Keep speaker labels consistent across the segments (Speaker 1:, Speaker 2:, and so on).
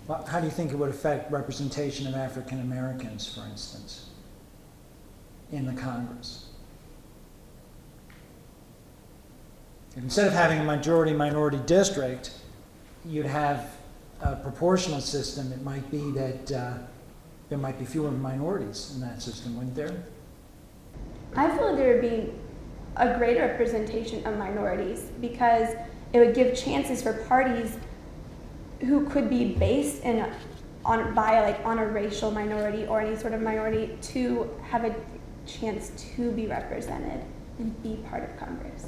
Speaker 1: How do you think it would affect representation of African Americans, for instance, in the Congress? Instead of having a majority-minority district, you'd have a proportional system. It might be that there might be fewer minorities in that system, wouldn't there?
Speaker 2: I feel there would be a greater representation of minorities because it would give chances for parties who could be based on a racial minority or any sort of minority to have a chance to be represented and be part of Congress.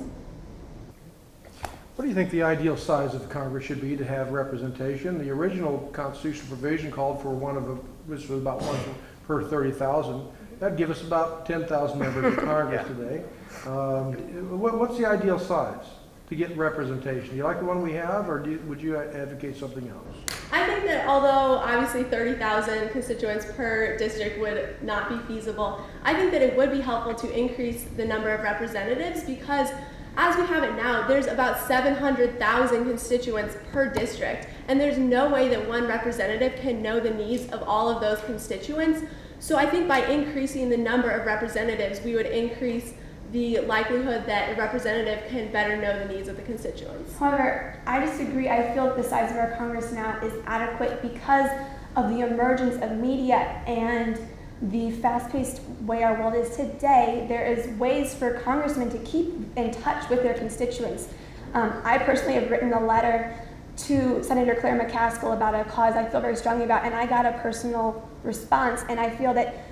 Speaker 3: What do you think the ideal size of the Congress should be to have representation? The original constitutional provision called for which was about one per 30,000. That'd give us about 10,000 members of Congress today. What's the ideal size to get representation? Do you like the one we have, or would you advocate something else?
Speaker 4: I think that although obviously 30,000 constituents per district would not be feasible, I think that it would be helpful to increase the number of representatives because as we have it now, there's about 700,000 constituents per district, and there's no way that one representative can know the needs of all of those constituents. So I think by increasing the number of representatives, we would increase the likelihood that a representative can better know the needs of the constituents.
Speaker 2: However, I disagree. I feel that the size of our Congress now is adequate because of the emergence of media and the fast-paced way our world is today. There is ways for congressmen to keep in touch with their constituents. I personally have written a letter to Senator Claire McCaskill about a cause I feel very strongly about, and I got a personal response, and I feel that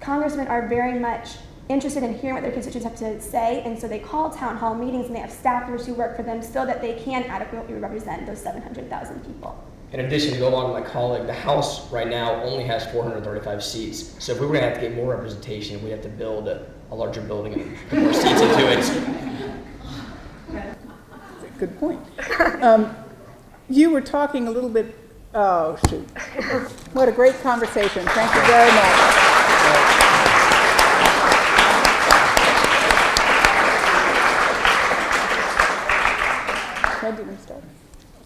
Speaker 2: congressmen are very much interested in hearing what their constituents have to say, and so they call town hall meetings and they have staffers who work for them so that they can adequately represent those 700,000 people.
Speaker 5: In addition, to go along with my colleague, the House right now only has 435 seats. So if we were going to have to get more representation, we'd have to build a larger building and put more seats into it.
Speaker 6: Good point. You were talking a little bit, oh shoot. What a great conversation. Thank you very much. When did we start?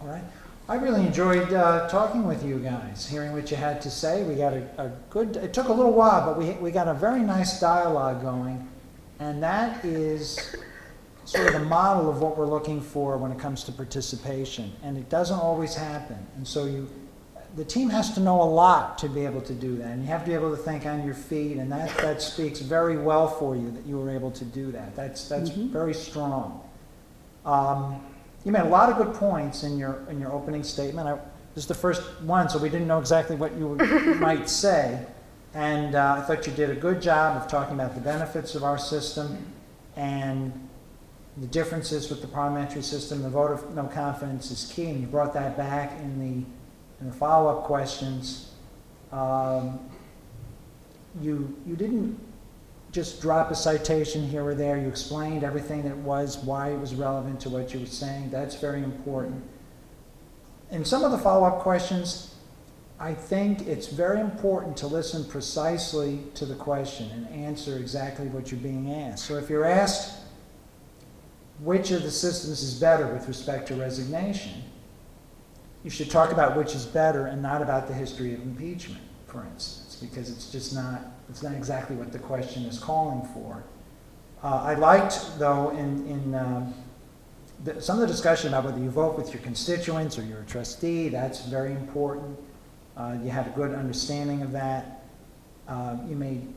Speaker 1: All right. I really enjoyed talking with you guys, hearing what you had to say. We got a good, it took a little while, but we got a very nice dialogue going. And that is sort of the model of what we're looking for when it comes to participation. And it doesn't always happen. And so the team has to know a lot to be able to do that. And you have to be able to think on your feet. And that speaks very well for you that you were able to do that. That's very strong. You made a lot of good points in your opening statement. This is the first one, so we didn't know exactly what you might say. And I thought you did a good job of talking about the benefits of our system and the differences with the parliamentary system. The vote of no confidence is key, and you brought that back in the follow-up questions. You didn't just drop a citation here or there. You explained everything that was, why it was relevant to what you were saying. That's very important. In some of the follow-up questions, I think it's very important to listen precisely to the question and answer exactly what you're being asked. So if you're asked which of the systems is better with respect to resignation, you should talk about which is better and not about the history of impeachment, for instance, because it's not exactly what the question is calling for. I liked, though, in some of the discussion about whether you vote with your constituents or you're a trustee. That's very important. You had a good understanding of that. You made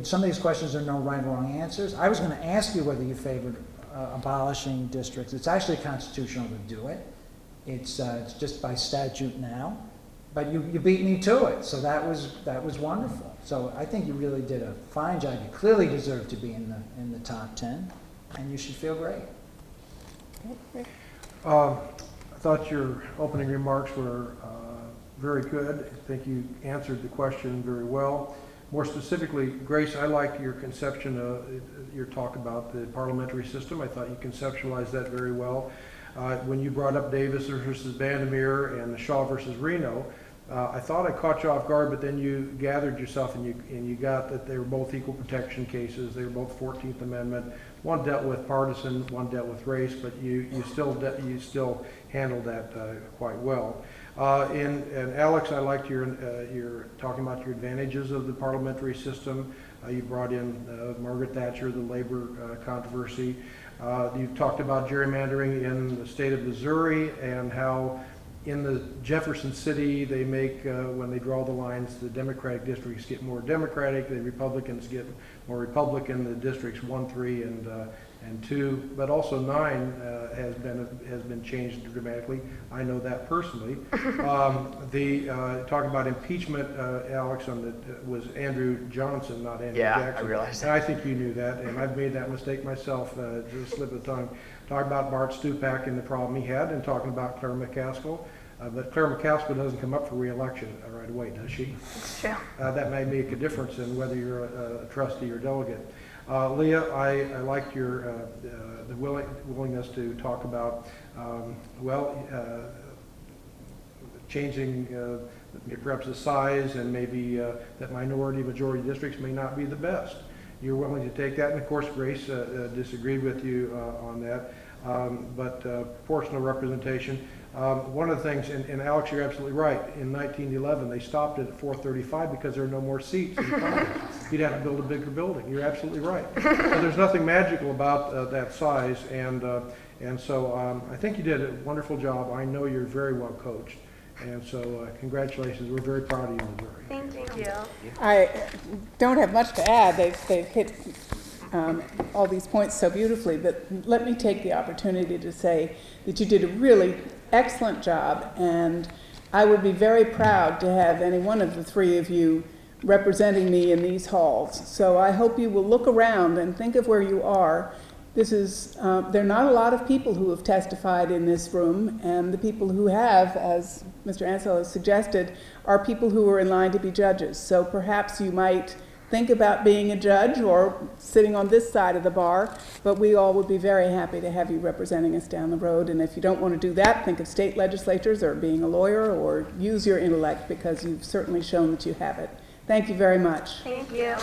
Speaker 1: some of these questions are no right or wrong answers. I was going to ask you whether you favored abolishing districts. It's actually constitutional to do it. It's just by statute now. But you beat me to it, so that was wonderful. So I think you really did a fine job. You clearly deserve to be in the top 10, and you should feel great.
Speaker 3: I thought your opening remarks were very good. I think you answered the question very well. More specifically, Grace, I like your conception, your talk about the parliamentary system. I thought you conceptualized that very well. When you brought up Davis versus Vandermeer and Shaw versus Reno, I thought I caught you off guard, but then you gathered yourself and you got that they were both equal protection cases. They were both 14th Amendment. One dealt with partisan, one dealt with race, but you still handled that quite well. And Alex, I liked your talking about your advantages of the parliamentary system. You brought in Margaret Thatcher, the labor controversy. You talked about gerrymandering in the state of Missouri and how in the Jefferson City they make, when they draw the lines, the Democratic districts get more Democratic, the Republicans get more Republican, the districts 1, 3, and 2, but also 9 has been changed dramatically. I know that personally. Talking about impeachment, Alex, was Andrew Johnson, not Andrew Jackson.
Speaker 5: I realized
Speaker 3: and I think you knew that, and I've made that mistake myself, just slip of the tongue. Talking about Bart Stupak and the problem he had, and talking about Claire McCaskill. But Claire McCaskill doesn't come up for re-election right away, does she?
Speaker 7: It's true.
Speaker 3: That may make a difference in whether you're a trustee or delegate. Leah, I liked your the willingness to talk about changing perhaps the size and maybe that majority districts may not be the best. You're willing to take that, and of course Grace disagreed with you on that. But proportional representation. One of the things, and Alex, you're absolutely right. In 1911, they stopped it at 435 because there are no more seats in Congress. You'd have to build a bigger building. You're absolutely right. So there's nothing magical about that size, and so I think you did a wonderful job. I know you're very well coached, and so congratulations. We're very proud of you, Missouri.
Speaker 7: Thank you.
Speaker 6: I don't have much to add. They've hit all these points so beautifully, but let me take the opportunity to say that you did a really excellent job, and I would be very proud to have any one of the three of you representing me in these halls. So I hope you will look around and think of where you are. This is, there are not a lot of people who have testified in this room, and the people who have, as Mr. Ansel has suggested, are people who are in line to be judges. So perhaps you might think about being a judge or sitting on this side of the bar, but we all would be very happy to have you representing us down the road. And if you don't want to do that, think of state legislatures or being a lawyer, or use your intellect, because you've certainly shown that you have it. Thank you very much.
Speaker 7: Thank you.